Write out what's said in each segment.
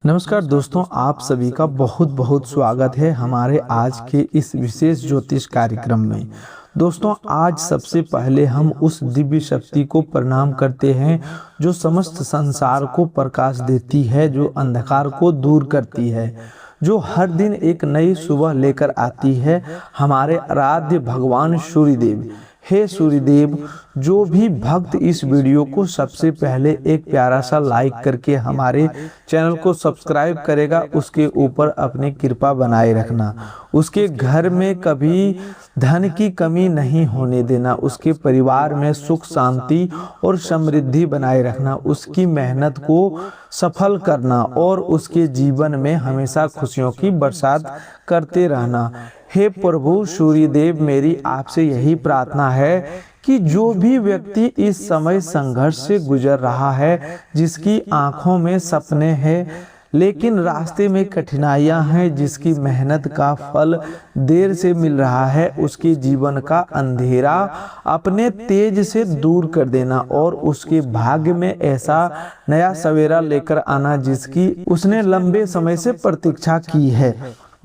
नमस्कार दोस्तों, आप सभी का बहुत बहुत स्वागत है हमारे आज के इस विशेष ज्योतिष कार्यक्रम में। दोस्तों, आज सबसे पहले हम उस दिव्य शक्ति को प्रणाम करते हैं जो समस्त संसार को प्रकाश देती है, जो अंधकार को दूर करती है, जो हर दिन एक नई सुबह लेकर आती है, हमारे आराध्य भगवान सूर्यदेव। हे सूर्यदेव, जो भी भक्त इस वीडियो को सबसे पहले एक प्यारा सा लाइक करके हमारे चैनल को सब्सक्राइब करेगा, उसके ऊपर अपनी कृपा बनाए रखना। उसके घर में कभी धन की कमी नहीं होने देना, उसके परिवार में सुख शांति और समृद्धि बनाए रखना, उसकी मेहनत को सफल करना और उसके जीवन में हमेशा खुशियों की बरसात करते रहना। हे प्रभु सूर्यदेव, मेरी आपसे यही प्रार्थना है कि जो भी व्यक्ति इस समय संघर्ष से गुजर रहा है, जिसकी आंखों में सपने हैं लेकिन रास्ते में कठिनाइयां हैं, जिसकी मेहनत का फल देर से मिल रहा है, उसके जीवन का अंधेरा अपने तेज से दूर कर देना और उसके भाग्य में ऐसा नया सवेरा लेकर आना जिसकी उसने लंबे समय से प्रतीक्षा की है।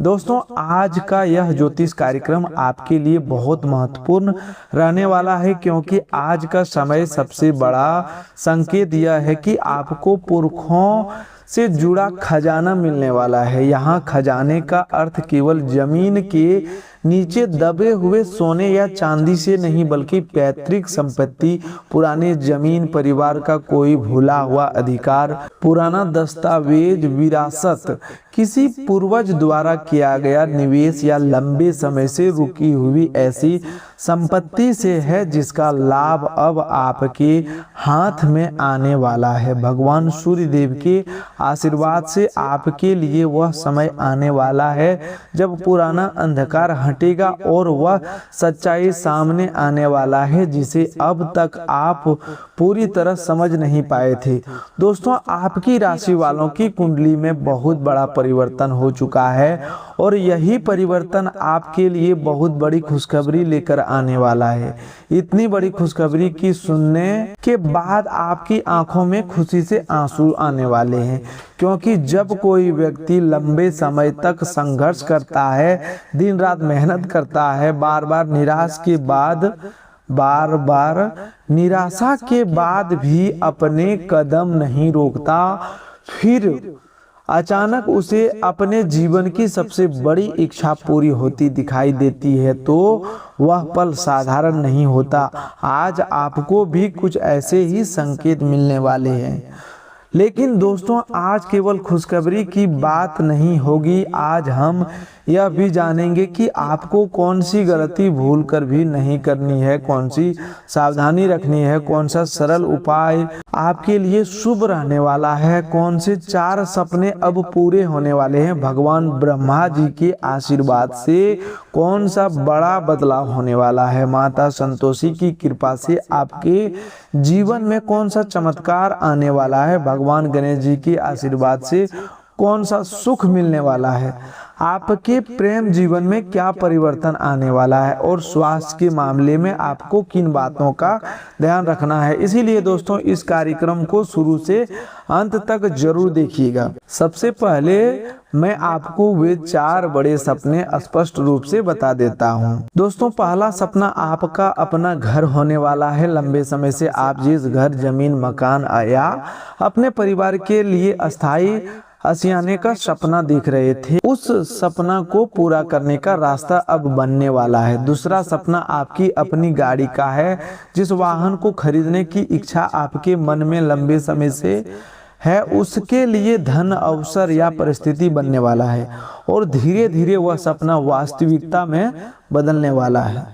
दोस्तों, आज का यह ज्योतिष कार्यक्रम आपके लिए बहुत महत्वपूर्ण रहने वाला है, क्योंकि आज का समय सबसे बड़ा संकेत यह है कि आपको पुरखों से जुड़ा खजाना मिलने वाला है। यहाँ खजाने का अर्थ केवल जमीन के नीचे दबे हुए सोने या चांदी से नहीं, बल्कि पैतृक संपत्ति, पुराने जमीन, परिवार का कोई भूला हुआ अधिकार, पुराना दस्तावेज, विरासत, किसी पूर्वज द्वारा किया गया निवेश या लंबे समय से रुकी हुई ऐसी संपत्ति से है जिसका लाभ अब आपके हाथ में आने वाला है। भगवान सूर्यदेव के आशीर्वाद से आपके लिए वह समय आने वाला है जब पुराना अंधकार हटेगा और वह सच्चाई सामने आने वाला है जिसे अब तक आप पूरी तरह समझ नहीं पाए थे। दोस्तों, आपकी राशि वालों की कुंडली में बहुत बड़ा परिवर्तन हो चुका है और यही परिवर्तन आपके लिए बहुत बड़ी खुशखबरी लेकर आने वाला है। इतनी बड़ी खुशखबरी की सुनने के बाद आपकी आंखों में खुशी से आंसू आने वाले हैं, क्योंकि जब कोई व्यक्ति लंबे समय तक संघर्ष करता है, दिन रात मेहनत करता है, बार बार निराशा के बाद भी अपने कदम नहीं रोकता, फिर अचानक उसे अपने जीवन की सबसे बड़ी इच्छा पूरी होती दिखाई देती है, तो वह पल साधारण नहीं होता। आज आपको भी कुछ ऐसे ही संकेत मिलने वाले हैं। लेकिन दोस्तों, आज केवल खुशखबरी की बात नहीं होगी। आज हम यह भी जानेंगे कि आपको कौन सी गलती भूल कर भी नहीं करनी है, कौन सी सावधानी रखनी है, कौन सा सरल उपाय आपके लिए शुभ रहने वाला है, कौन से 4 सपने अब पूरे होने वाले हैं, भगवान ब्रह्मा जी के आशीर्वाद से कौन सा बड़ा बदलाव होने वाला है, माता संतोषी की कृपा से आपके जीवन में कौन सा चमत्कार आने वाला है, भगवान गणेश जी के आशीर्वाद से कौन सा सुख मिलने वाला है, आपके प्रेम जीवन में क्या परिवर्तन आने वाला है और स्वास्थ्य के मामले में आपको किन बातों का ध्यान रखना है। इसीलिए दोस्तों, इस कार्यक्रम को शुरू से अंत तक जरूर देखिएगा। सबसे पहले मैं आपको वे 4 बड़े सपने स्पष्ट रूप से बता देता हूं। दोस्तों, पहला सपना आपका अपना घर होने वाला है। लंबे समय से आप जिस घर, जमीन, मकान या अपने परिवार के लिए अस्थायी आशियाने का सपना देख रहे थे, उस सपना को पूरा करने का रास्ता अब बनने वाला है। दूसरा सपना आपकी अपनी गाड़ी का है। जिस वाहन को खरीदने की इच्छा आपके मन में लंबे समय से है, उसके लिए धन, अवसर या परिस्थिति बनने वाला है और धीरे धीरे वह सपना वास्तविकता में बदलने वाला है।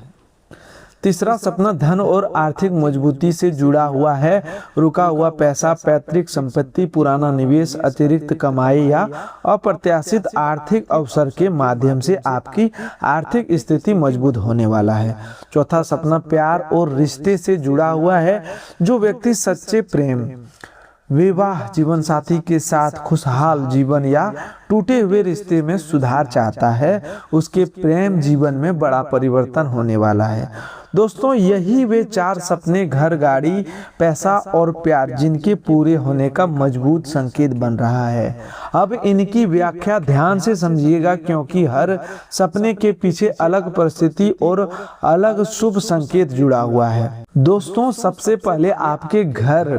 तीसरा सपना धन और आर्थिक मजबूती से जुड़ा हुआ है। रुका हुआ पैसा, पैतृक संपत्ति, पुराना निवेश, अतिरिक्त कमाई या अप्रत्याशित आर्थिक अवसर के माध्यम से आपकी आर्थिक स्थिति मजबूत होने वाला है। चौथा सपना प्यार और रिश्ते से जुड़ा हुआ है। जो व्यक्ति सच्चे प्रेम, विवाह, जीवन साथी के साथ खुशहाल जीवन या टूटे हुए रिश्ते में सुधार चाहता है, उसके प्रेम जीवन में बड़ा परिवर्तन होने वाला है। दोस्तों यही वे 4 सपने, घर, गाड़ी, पैसा और प्यार, जिनके पूरे होने का मजबूत संकेत बन रहा है। अब इनकी व्याख्या ध्यान से समझिएगा, क्योंकि हर सपने के पीछे अलग परिस्थिति और अलग शुभ संकेत जुड़ा हुआ है। दोस्तों सबसे पहले आपके घर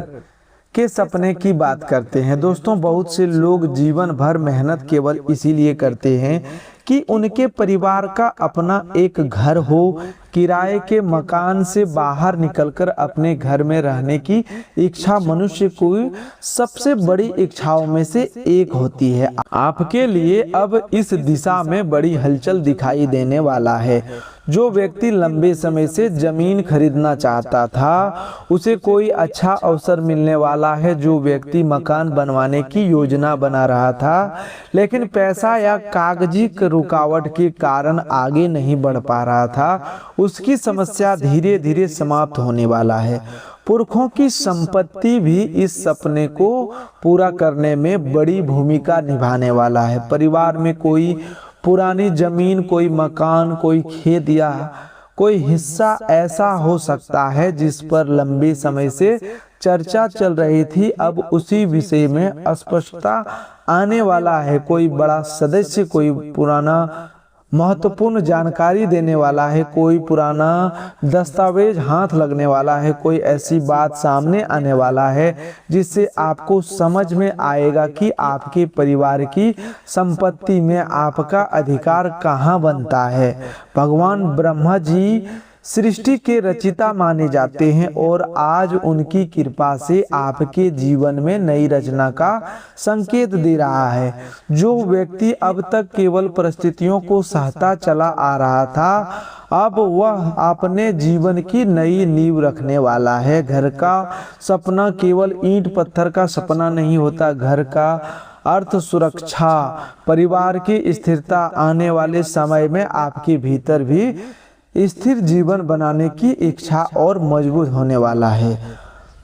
के सपने की बात करते हैं। दोस्तों बहुत से लोग जीवन भर मेहनत केवल इसीलिए करते हैं कि उनके परिवार का अपना एक घर हो। किराए के मकान से बाहर निकलकर अपने घर में रहने की इच्छा मनुष्य की सबसे बड़ी इच्छाओं में से एक होती है। आपके लिए अब इस दिशा में बड़ी हलचल दिखाई देने वाला है। जो व्यक्ति लंबे समय से जमीन खरीदना चाहता था, उसे कोई अच्छा अवसर मिलने वाला है। जो व्यक्ति मकान बनवाने की योजना बना रहा था, लेकिन पैसा या कागजी रुकावट के कारण आगे नहीं बढ़ पा रहा था, उसकी समस्या धीरे धीरे समाप्त होने वाला है। पुरखों की संपत्ति भी इस सपने को पूरा करने में बड़ी भूमिका निभाने वाला है। परिवार में कोई पुरानी जमीन, कोई मकान, कोई खेत या कोई हिस्सा ऐसा हो सकता है जिस पर लंबे समय से चर्चा चल रही थी। अब उसी विषय में स्पष्टता आने वाला है। कोई बड़ा सदस्य, कोई पुराना महत्वपूर्ण जानकारी देने वाला है, कोई पुराना दस्तावेज हाथ लगने वाला है, कोई ऐसी बात सामने आने वाला है जिससे आपको समझ में आएगा कि आपके परिवार की संपत्ति में आपका अधिकार कहाँ बनता है। भगवान ब्रह्मा जी सृष्टि के रचिता माने जाते हैं और आज उनकी कृपा से आपके जीवन में नई रचना का संकेत दे रहा है। जो व्यक्ति अब तक केवल परिस्थितियों को सहता चला आ रहा था, अब वह अपने जीवन की नई नींव रखने वाला है। घर का सपना केवल ईंट पत्थर का सपना नहीं होता। घर का अर्थ सुरक्षा, परिवार की स्थिरता, आने वाले समय में आपके भीतर भी स्थिर जीवन बनाने की इच्छा और मजबूत होने वाला है।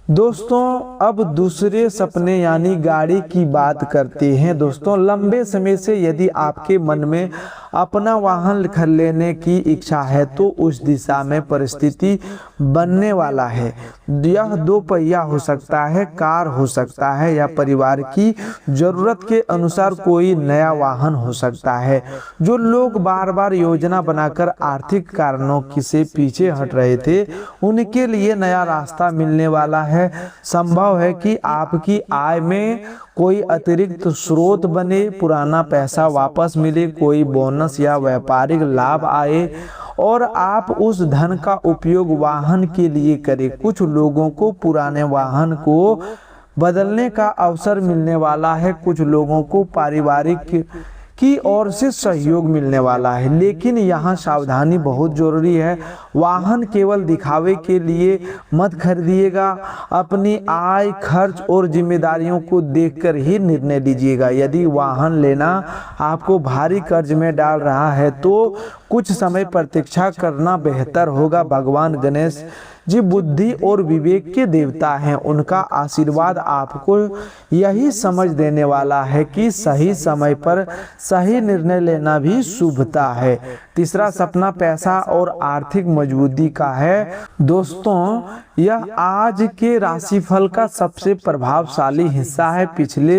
दोस्तों अब दूसरे सपने यानी गाड़ी की बात करते हैं। दोस्तों लंबे समय से यदि आपके मन में अपना वाहन खरीद लेने की इच्छा है, तो उस दिशा में परिस्थिति बनने वाला है। यह 2 पहिया हो सकता है, कार हो सकता है, या परिवार की जरूरत के अनुसार कोई नया वाहन हो सकता है। जो लोग बार बार योजना बनाकर आर्थिक कारणों से पीछे हट रहे थे, उनके लिए नया रास्ता मिलने वाला है। संभव है कि आपकी आय में कोई अतिरिक्त स्रोत बने, पुराना पैसा वापस मिले, कोई बोनस या व्यापारिक लाभ आए और आप उस धन का उपयोग वाहन के लिए करें। कुछ लोगों को पुराने वाहन को बदलने का अवसर मिलने वाला है। कुछ लोगों को पारिवारिक की ओर से सहयोग मिलने वाला है। लेकिन यहाँ सावधानी बहुत जरूरी है। वाहन केवल दिखावे के लिए मत खरीदिएगा। अपनी आय, खर्च और जिम्मेदारियों को देखकर ही निर्णय लीजिएगा। यदि वाहन लेना आपको भारी कर्ज में डाल रहा है, तो कुछ समय प्रतीक्षा करना बेहतर होगा। भगवान गणेश जी बुद्धि और विवेक के देवता हैं। उनका आशीर्वाद आपको यही समझ देने वाला है कि सही समय पर सही निर्णय लेना भी शुभता है। तीसरा सपना पैसा और आर्थिक मजबूती का है। दोस्तों यह आज के राशिफल का सबसे प्रभावशाली हिस्सा है। पिछले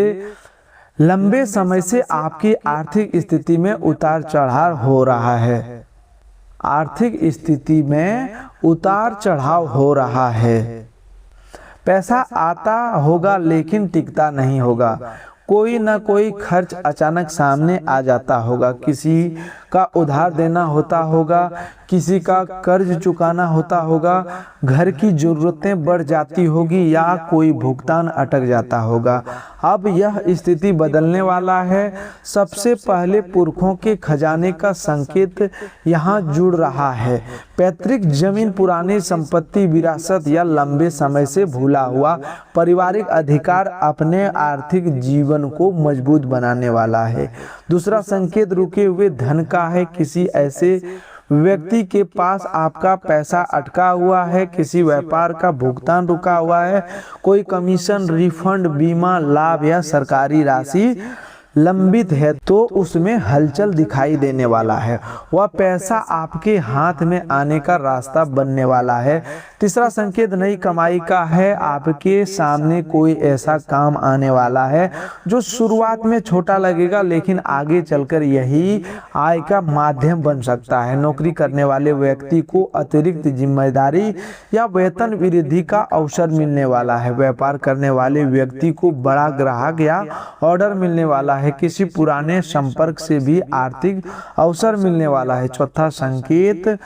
लंबे समय से आपकी आर्थिक स्थिति में उतार चढ़ाव हो रहा है। आर्थिक स्थिति में उतार चढ़ाव हो रहा है। पैसा आता होगा लेकिन टिकता नहीं होगा। कोई ना कोई खर्च अचानक सामने आ जाता होगा। किसी का उधार देना होता होगा, किसी का कर्ज चुकाना होता होगा, घर की जरूरतें बढ़ जाती होगी या कोई भुगतान अटक जाता होगा। अब यह स्थिति बदलने वाला है। सबसे पहले पुरखों के खजाने का संकेत यहाँ जुड़ रहा है। पैतृक जमीन, पुरानी संपत्ति, विरासत या लंबे समय से भूला हुआ पारिवारिक अधिकार अपने आर्थिक जीवन को मजबूत बनाने वाला है। दूसरा संकेत रुके हुए धन का है। किसी ऐसे व्यक्ति के पास आपका पैसा अटका हुआ है, किसी व्यापार का भुगतान रुका हुआ है, कोई कमीशन, रिफंड, बीमा, लाभ या सरकारी राशि लंबित है तो उसमें हलचल दिखाई देने वाला है। वह पैसा आपके हाथ में आने का रास्ता बनने वाला है। तीसरा संकेत नई कमाई का है। आपके सामने कोई ऐसा काम आने वाला है जो शुरुआत में छोटा लगेगा, लेकिन आगे चलकर यही आय का माध्यम बन सकता है। नौकरी करने वाले व्यक्ति को अतिरिक्त जिम्मेदारी या वेतन वृद्धि का अवसर मिलने वाला है। व्यापार करने वाले व्यक्ति को बड़ा ग्राहक या ऑर्डर मिलने वाला है। किसी पुराने संपर्क से भी आर्थिक अवसर मिलने वाला है। चौथा संकेत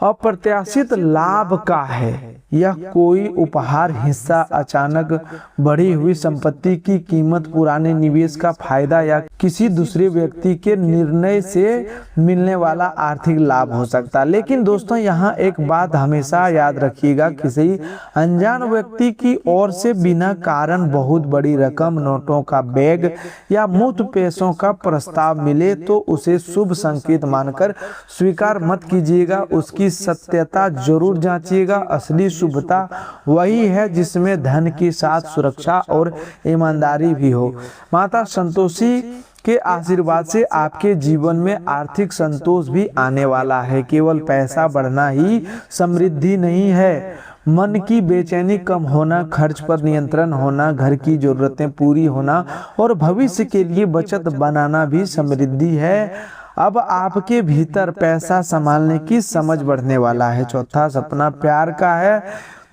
अप्रत्याशित लाभ का है। यह कोई उपहार, हिस्सा, अचानक बढ़ी हुई संपत्ति की कीमत, पुराने निवेश का फायदा या किसी दूसरे व्यक्ति के निर्णय से मिलने वाला आर्थिक लाभ हो सकता है। लेकिन दोस्तों यहाँ एक बात हमेशा याद रखिएगा, किसी अनजान व्यक्ति की ओर से बिना कारण बहुत बड़ी रकम, नोटों का बैग या मुफ्त पैसों का प्रस्ताव मिले तो उसे शुभ संकेत मानकर स्वीकार मत कीजिएगा। उसकी सत्यता जरूर जांचिएगा। असली शुभता वही है जिसमें धन के साथ सुरक्षा और ईमानदारी भी हो। माता संतोषी के आशीर्वाद से आपके जीवन में आर्थिक संतोष भी आने वाला है। केवल पैसा बढ़ना ही समृद्धि नहीं है। मन की बेचैनी कम होना, खर्च पर नियंत्रण होना, घर की जरूरतें पूरी होना और भविष्य के लिए बचत बनाना भी समृद्धि है। अब आपके भीतर पैसा संभालने की समझ बढ़ने वाला है। चौथा सपना प्यार का है।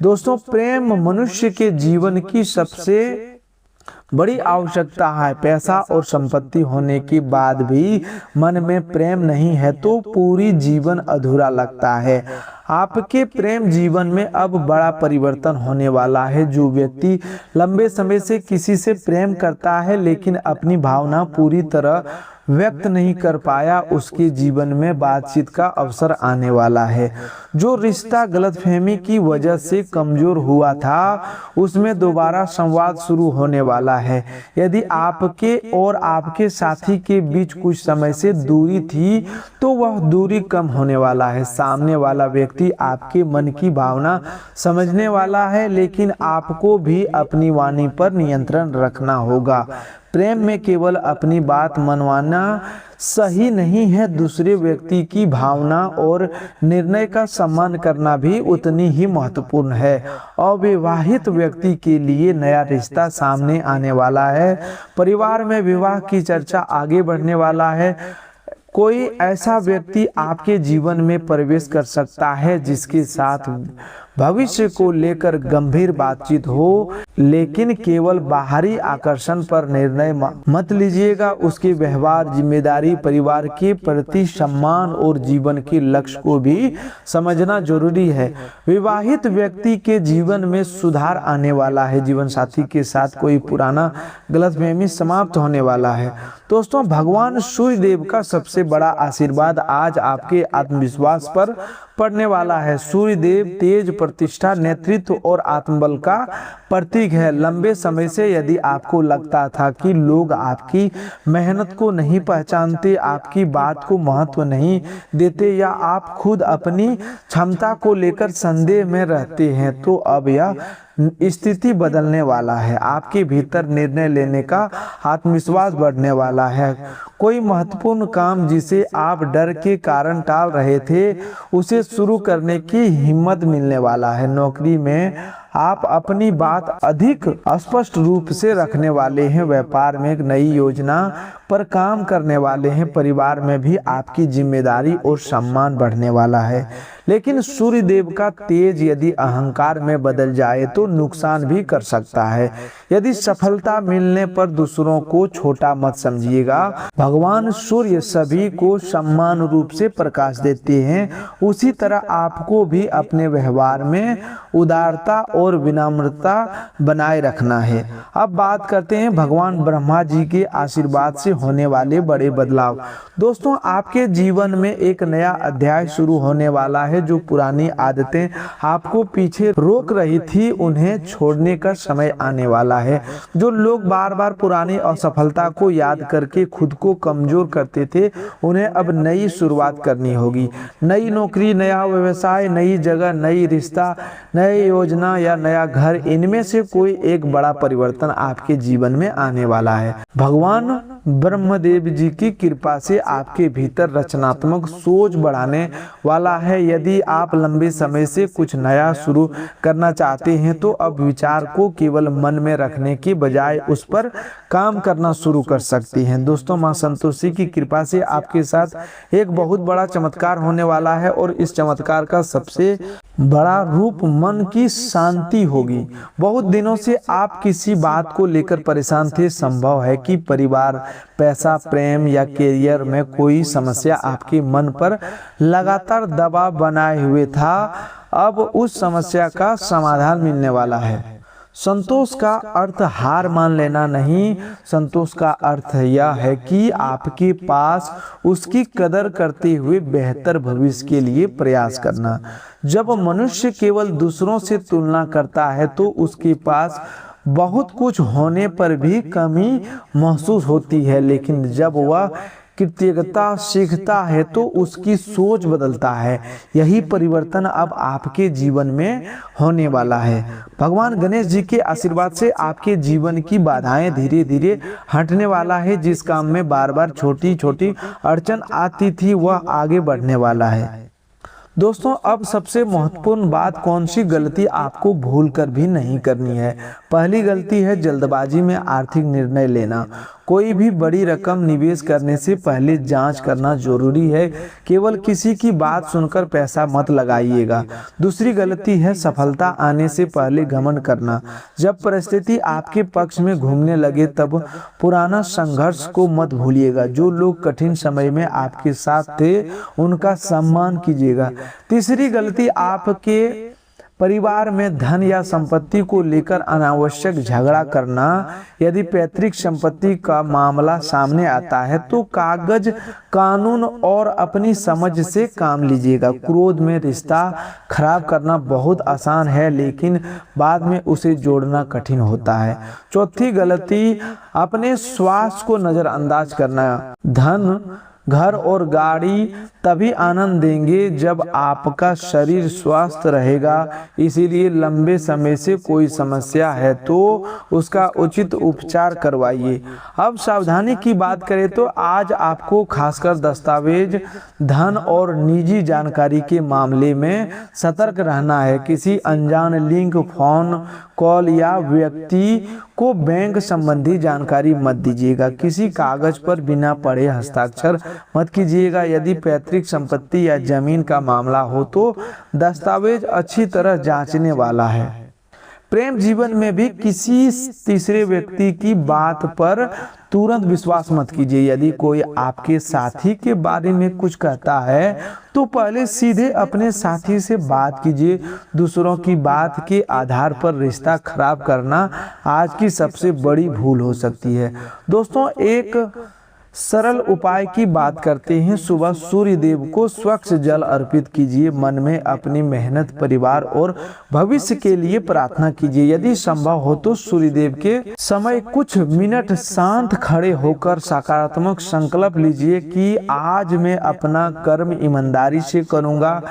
दोस्तों प्रेम मनुष्य के जीवन की सबसे बड़ी आवश्यकता है। पैसा और संपत्ति होने के बाद भी मन में प्रेम नहीं है तो पूरी जीवन अधूरा लगता है। आपके प्रेम जीवन में अब बड़ा परिवर्तन होने वाला है। जो व्यक्ति लंबे समय से किसी से प्रेम करता है लेकिन अपनी भावना पूरी तरह व्यक्त नहीं कर पाया, उसके जीवन में बातचीत का अवसर आने वाला है। जो रिश्ता गलतफहमी की वजह से कमजोर हुआ था, उसमें दोबारा संवाद शुरू होने वाला है। यदि आपके और आपके साथी के बीच कुछ समय से दूरी थी तो वह दूरी कम होने वाला है। सामने वाला व्यक्ति आपके मन की भावना समझने वाला है, लेकिन आपको भी अपनी वाणी पर नियंत्रण रखना होगा। प्रेम में केवल अपनी बात मनवाना सही नहीं है, दूसरे व्यक्ति की भावना और निर्णय का सम्मान करना भी उतनी ही महत्वपूर्ण है। अविवाहित व्यक्ति के लिए नया रिश्ता सामने आने वाला है। परिवार में विवाह की चर्चा आगे बढ़ने वाला है। कोई ऐसा व्यक्ति आपके जीवन में प्रवेश कर सकता है जिसके साथ भविष्य को लेकर गंभीर बातचीत हो, लेकिन केवल बाहरी आकर्षण पर निर्णय मत लीजिएगा। उसके व्यवहार, जिम्मेदारी, परिवार के प्रति सम्मान और जीवन के लक्ष्य को भी समझना जरूरी है। विवाहित व्यक्ति के जीवन में सुधार आने वाला है। जीवन साथी के साथ कोई पुराना गलतफहमी समाप्त होने वाला है। दोस्तों भगवान सूर्य देव का सबसे बड़ा आशीर्वाद आज आपके आत्मविश्वास पर पड़ने वाला है। सूर्य देव तेज, प्रतिष्ठा, नेतृत्व और आत्मबल का प्रतीक है। लंबे समय से यदि आपको लगता था कि लोग आपकी मेहनत को नहीं पहचानते, आपकी बात को महत्व नहीं देते या आप खुद अपनी क्षमता को लेकर संदेह में रहते हैं, तो अब यह स्थिति बदलने वाला है। आपके भीतर निर्णय लेने का आत्मविश्वास बढ़ने वाला है। कोई महत्वपूर्ण काम जिसे आप डर के कारण टाल रहे थे, उसे शुरू करने की हिम्मत मिलने वाला है। नौकरी में आप अपनी बात अधिक स्पष्ट रूप से रखने वाले हैं। व्यापार में एक नई योजना पर काम करने वाले हैं। परिवार में भी आपकी जिम्मेदारी और सम्मान बढ़ने वाला है। लेकिन सूर्य देव का तेज यदि अहंकार में बदल जाए तो नुकसान भी कर सकता है। यदि सफलता मिलने पर दूसरों को छोटा मत समझिएगा। भगवान सूर्य सभी को समान रूप से प्रकाश देते हैं। उसी तरह आपको भी अपने व्यवहार में उदारता और विनम्रता बनाए रखना है। अब बात करते हैं भगवान ब्रह्मा जी के आशीर्वाद से होने वाले बड़े बदलाव। दोस्तों आपके जीवन में एक नया अध्याय शुरू होने वाला है। जो पुरानी आदतें आपको पीछे रोक रही थी, उन्हें छोड़ने का समय आने वाला है। जो लोग बार बार पुरानी असफलता को याद करके खुद को कमजोर करते थे, उन्हें अब नई शुरुआत करनी होगी। नई नौकरी, नया व्यवसाय, नई जगह, नई रिश्ता, नई योजना या नया घर, इनमें से कोई एक बड़ा परिवर्तन आपके जीवन में आने वाला है। भगवान ब्रह्मदेव जी की कृपा से आपके भीतर रचनात्मक सोच बढ़ाने वाला है। यदि आप लंबे समय से कुछ नया शुरू करना चाहते हैं तो अब विचार को केवल मन में रखने के बजाय उस पर काम करना शुरू कर सकते हैं। दोस्तों, मां संतोषी की कृपा से आपके साथ एक बहुत बड़ा चमत्कार होने वाला है और इस चमत्कार का सबसे बड़ा रूप मन की शांति होगी। बहुत दिनों से आप किसी बात को लेकर परेशान थे। संभव है कि परिवार, पैसा, प्रेम या करियर में कोई समस्या आपके मन पर लगातार दबाव बनाए हुए था। अब उस समस्या का समाधान मिलने वाला है। संतोष का अर्थ हार मान लेना नहीं, संतोष का अर्थ यह है कि आपके पास उसकी कदर करते हुए बेहतर भविष्य के लिए प्रयास करना। जब मनुष्य केवल दूसरों से तुलना करता है तो उसके पास बहुत कुछ होने पर भी कमी महसूस होती है, लेकिन जब वह कृतज्ञता सीखता है तो उसकी सोच बदलता है। यही परिवर्तन अब आपके जीवन में होने वाला है। भगवान गणेश जी के आशीर्वाद से आपके जीवन की बाधाएं धीरे धीरे हटने वाला है। जिस काम में बार बार छोटी छोटी अड़चन आती थी वह आगे बढ़ने वाला है। दोस्तों, अब सबसे महत्वपूर्ण बात, कौन सी गलती आपको भूल कर भी नहीं करनी है। पहली गलती है जल्दबाजी में आर्थिक निर्णय लेना। कोई भी बड़ी रकम निवेश करने से पहले जांच करना जरूरी है। केवल किसी की बात सुनकर पैसा मत लगाइएगा। दूसरी गलती है सफलता आने से पहले घमंड करना। जब परिस्थिति आपके पक्ष में घूमने लगे तब पुराना संघर्ष को मत भूलिएगा। जो लोग कठिन समय में आपके साथ थे उनका सम्मान कीजिएगा। तीसरी गलती, आपके परिवार में धन या संपत्ति को लेकर अनावश्यक झगड़ा करना। यदि पैतृक संपत्ति का मामला सामने आता है तो कागज, कानून और अपनी समझ से काम लीजिएगा। क्रोध में रिश्ता खराब करना बहुत आसान है, लेकिन बाद में उसे जोड़ना कठिन होता है। चौथी गलती, अपने स्वास्थ्य को नजरअंदाज करना। धन, घर और गाड़ी तभी आनंद देंगे जब आपका शरीर स्वस्थ रहेगा। इसीलिए लंबे समय से कोई समस्या है तो उसका उचित उपचार करवाइए। अब सावधानी की बात करें तो आज आपको खासकर दस्तावेज, धन और निजी जानकारी के मामले में सतर्क रहना है। किसी अनजान लिंक, फोन कॉल या व्यक्ति को बैंक संबंधी जानकारी मत दीजिएगा। किसी कागज पर बिना पढ़े हस्ताक्षर मत कीजिएगा। यदि पैतृक संपत्ति या जमीन का मामला हो तो दस्तावेज अच्छी तरह जांचने वाला है। प्रेम जीवन में भी किसी तीसरे व्यक्ति की बात पर तुरंत विश्वास मत कीजिए। यदि कोई आपके साथी के बारे में कुछ कहता है तो पहले सीधे अपने साथी से बात कीजिए। दूसरों की बात के आधार पर रिश्ता खराब करना आज की सबसे बड़ी भूल हो सकती है। दोस्तों, एक सरल उपाय की बात करते हैं। सुबह सूर्य देव को स्वच्छ जल अर्पित कीजिए। मन में अपनी मेहनत, परिवार और भविष्य के लिए प्रार्थना कीजिए। यदि संभव हो तो सूर्य देव के समय कुछ मिनट शांत खड़े होकर सकारात्मक संकल्प लीजिए कि आज मैं अपना कर्म ईमानदारी से करूंगा,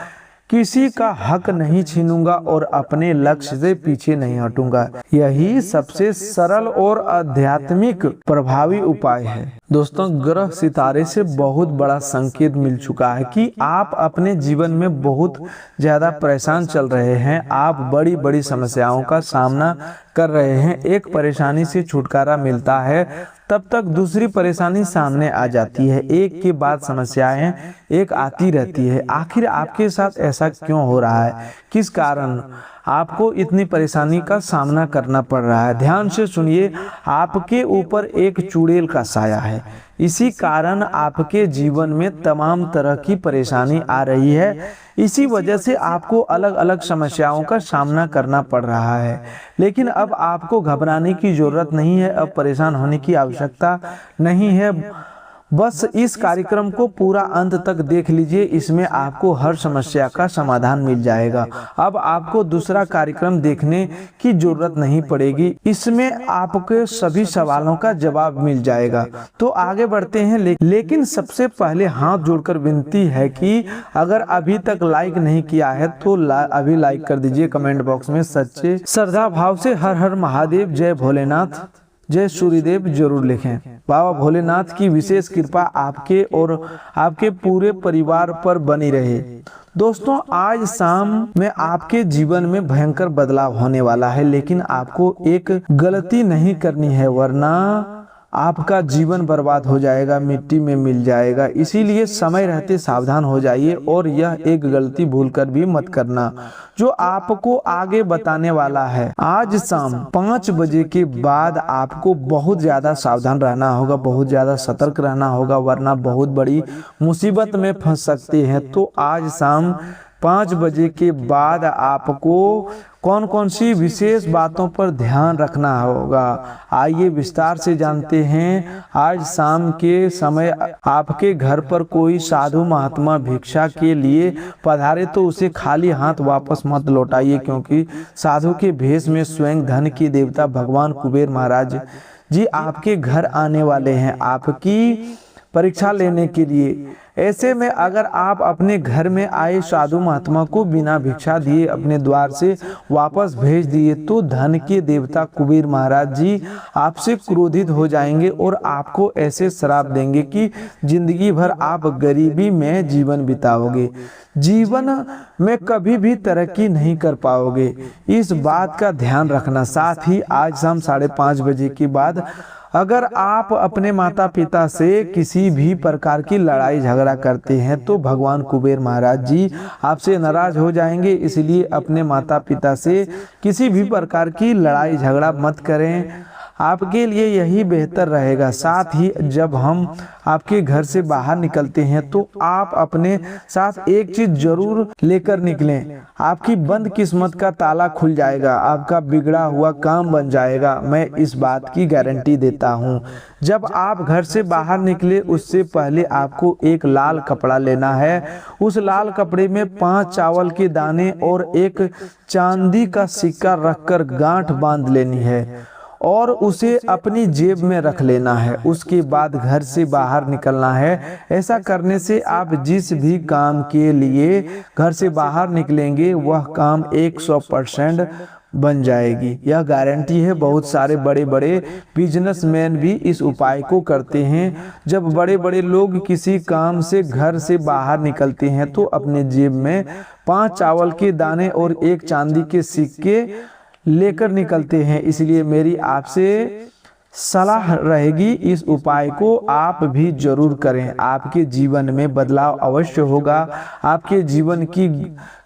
किसी का हक नहीं छीनूंगा और अपने लक्ष्य से पीछे नहीं हटूंगा। यही सबसे सरल और आध्यात्मिक प्रभावी उपाय है। दोस्तों, ग्रह सितारे से बहुत बड़ा संकेत मिल चुका है कि आप अपने जीवन में बहुत ज्यादा परेशान चल रहे हैं। आप बड़ी बड़ी समस्याओं का सामना कर रहे हैं। एक परेशानी से छुटकारा मिलता है तब तक दूसरी परेशानी सामने आ जाती है। एक के बाद समस्याएं एक आती रहती है। आखिर आपके साथ ऐसा क्यों हो रहा है? किस कारण आपको इतनी परेशानी का सामना करना पड़ रहा है? ध्यान से सुनिए, आपके ऊपर एक चुड़ैल का साया है। इसी कारण आपके जीवन में तमाम तरह की परेशानी आ रही है। इसी वजह से आपको अलग अलग समस्याओं का सामना करना पड़ रहा है। लेकिन अब आपको घबराने की जरूरत नहीं है, अब परेशान होने की आवश्यकता नहीं है। बस इस कार्यक्रम को पूरा अंत तक देख लीजिए, इसमें आपको हर समस्या का समाधान मिल जाएगा। अब आपको दूसरा कार्यक्रम देखने की जरूरत नहीं पड़ेगी, इसमें आपके सभी सवालों का जवाब मिल जाएगा। तो आगे बढ़ते हैं, लेकिन सबसे पहले हाथ जोड़कर विनती है कि अगर अभी तक लाइक नहीं किया है तो अभी लाइक कर दीजिए। कमेंट बॉक्स में सच्चे श्रद्धा भाव से हर हर महादेव, जय भोलेनाथ, जय सूर्यदेव जरूर लिखें। बाबा भोलेनाथ की विशेष कृपा आपके और आपके पूरे परिवार पर बनी रहे। दोस्तों, आज शाम में आपके जीवन में भयंकर बदलाव होने वाला है, लेकिन आपको एक गलती नहीं करनी है, वरना आपका जीवन बर्बाद हो जाएगा, मिट्टी में मिल जाएगा। इसीलिए समय रहते सावधान हो जाइए और यह एक गलती भूलकर भी मत करना जो आपको आगे बताने वाला है। आज शाम 5 बजे के बाद आपको बहुत ज्यादा सावधान रहना होगा, बहुत ज्यादा सतर्क रहना होगा, वरना बहुत बड़ी मुसीबत में फंस सकते हैं। तो आज शाम 5 बजे के बाद आपको कौन कौन सी विशेष बातों पर ध्यान रखना होगा, आइए विस्तार से जानते हैं। आज शाम के समय आपके घर पर कोई साधु महात्मा भिक्षा के लिए पधारे तो उसे खाली हाथ वापस मत लौटाइए, क्योंकि साधु के भेष में स्वयं धन की देवता भगवान कुबेर महाराज जी आपके घर आने वाले हैं आपकी परीक्षा लेने के लिए। ऐसे में अगर आप अपने घर में आए साधु महात्मा को बिना भिक्षा दिए अपने द्वार से वापस भेज दिए तो धन के देवता कुबेर महाराज जी आपसे क्रोधित हो जाएंगे और आपको ऐसे श्राप देंगे कि जिंदगी भर आप गरीबी में जीवन बिताओगे, जीवन में कभी भी तरक्की नहीं कर पाओगे। इस बात का ध्यान रखना। साथ ही आज शाम 5:30 बजे के बाद अगर आप अपने माता पिता से किसी भी प्रकार की लड़ाई झगड़ा करते हैं तो भगवान कुबेर महाराज जी आपसे नाराज हो जाएंगे। इसलिए अपने माता पिता से किसी भी प्रकार की लड़ाई झगड़ा मत करें, आपके लिए यही बेहतर रहेगा। साथ ही जब हम आपके घर से बाहर निकलते हैं तो आप अपने साथ एक चीज जरूर लेकर निकलें, आपकी बंद किस्मत का ताला खुल जाएगा, आपका बिगड़ा हुआ काम बन जाएगा, मैं इस बात की गारंटी देता हूँ। जब आप घर से बाहर निकले उससे पहले आपको एक लाल कपड़ा लेना है। उस लाल कपड़े में 5 चावल के दाने और एक चांदी का सिक्का रखकर गांठ बांध लेनी है और उसे अपनी जेब में रख लेना है। उसके बाद घर से बाहर निकलना है। ऐसा करने से आप जिस भी काम के लिए घर से बाहर निकलेंगे वह काम 100% बन जाएगी, यह गारंटी है। बहुत सारे बड़े बड़े बिजनेसमैन भी इस उपाय को करते हैं। जब बड़े बड़े लोग किसी काम से घर से बाहर निकलते हैं तो अपने जेब में 5 चावल के दाने और एक चांदी के सिक्के लेकर निकलते हैं। इसलिए मेरी आपसे सलाह रहेगी इस उपाय को आप भी जरूर करें, आपके जीवन में बदलाव अवश्य होगा, आपके जीवन की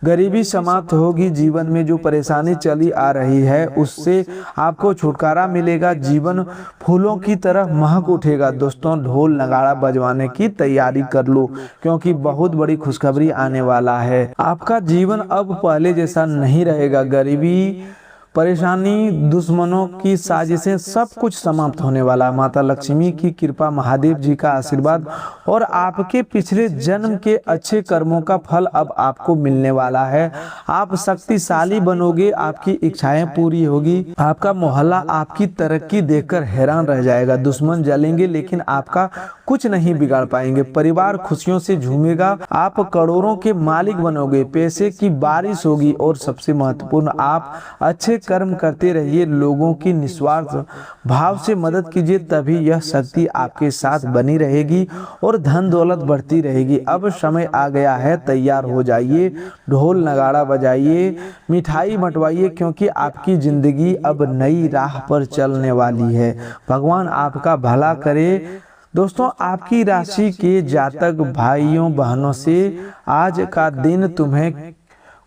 गरीबी समाप्त होगी, जीवन में जो परेशानी चली आ रही है उससे आपको छुटकारा मिलेगा, जीवन फूलों की तरह महक उठेगा। दोस्तों, ढोल नगाड़ा बजवाने की तैयारी कर लो क्योंकि बहुत बड़ी खुशखबरी आने वाला है। आपका जीवन अब पहले जैसा नहीं रहेगा। गरीबी, परेशानी, दुश्मनों की साजिशें सब कुछ समाप्त होने वाला। माता लक्ष्मी की कृपा, महादेव जी का आशीर्वाद और आपके पिछले जन्म के अच्छे कर्मों का फल अब आपको मिलने वाला है। आप शक्तिशाली बनोगे, आपकी इच्छाएं पूरी होगी, आपका मोहल्ला आपकी तरक्की देखकर हैरान रह जाएगा। दुश्मन जलेंगे लेकिन आपका कुछ नहीं बिगाड़ पाएंगे। परिवार खुशियों से झूमेगा, आप करोड़ों के मालिक बनोगे, पैसे की बारिश होगी और सबसे महत्वपूर्ण आप अच्छे कर्म करते रहिए, लोगों की निस्वार्थ भाव से मदद कीजिए, तभी यह शक्ति आपके साथ बनी रहेगी और धन दौलत बढ़ती रहेगी। अब समय आ गया है, तैयार हो जाइए, ढोल नगाड़ा बजाइए, मिठाई बंटवाइए क्योंकि आपकी जिंदगी अब नई राह पर चलने वाली है। भगवान आपका भला करे। दोस्तों, आपकी राशि के जातक भाइयों बहनों से आज का दिन तुम्हें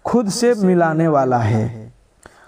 खुद से मिलाने वाला है।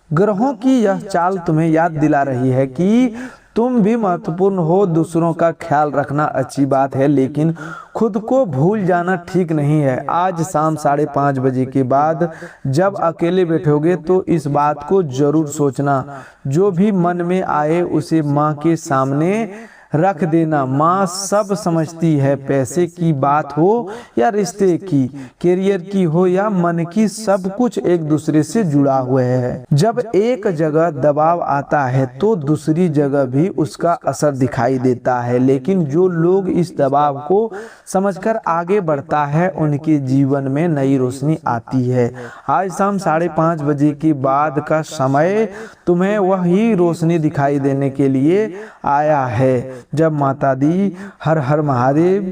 ग्रहों की यह चाल तुम्हें याद दिला रही है कि तुम भी महत्वपूर्ण हो। दूसरों का ख्याल रखना अच्छी बात है, लेकिन खुद को भूल जाना ठीक नहीं है। आज शाम 5:30 बजे के बाद जब अकेले बैठोगे तो इस बात को जरूर सोचना, जो भी मन में आए उसे माँ के सामने रख देना, माँ सब समझती है, पैसे की बात हो या रिश्ते की, करियर की हो या मन की, सब कुछ एक दूसरे से जुड़ा हुआ है। जब एक जगह दबाव आता है तो दूसरी जगह भी उसका असर दिखाई देता है, लेकिन जो लोग इस दबाव को समझकर आगे बढ़ता है उनके जीवन में नई रोशनी आती है। आज शाम 5:30 बजे के बाद का समय तुम्हें वही रोशनी दिखाई देने के लिए आया है। जब माता दी हर हर महादेव,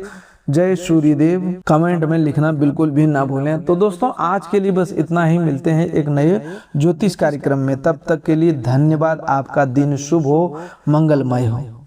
जय सूर्यदेव कमेंट में लिखना बिल्कुल भी ना भूलें। तो दोस्तों आज के लिए बस इतना ही, मिलते हैं एक नए ज्योतिष कार्यक्रम में। तब तक के लिए धन्यवाद। आपका दिन शुभ हो, मंगलमय हो।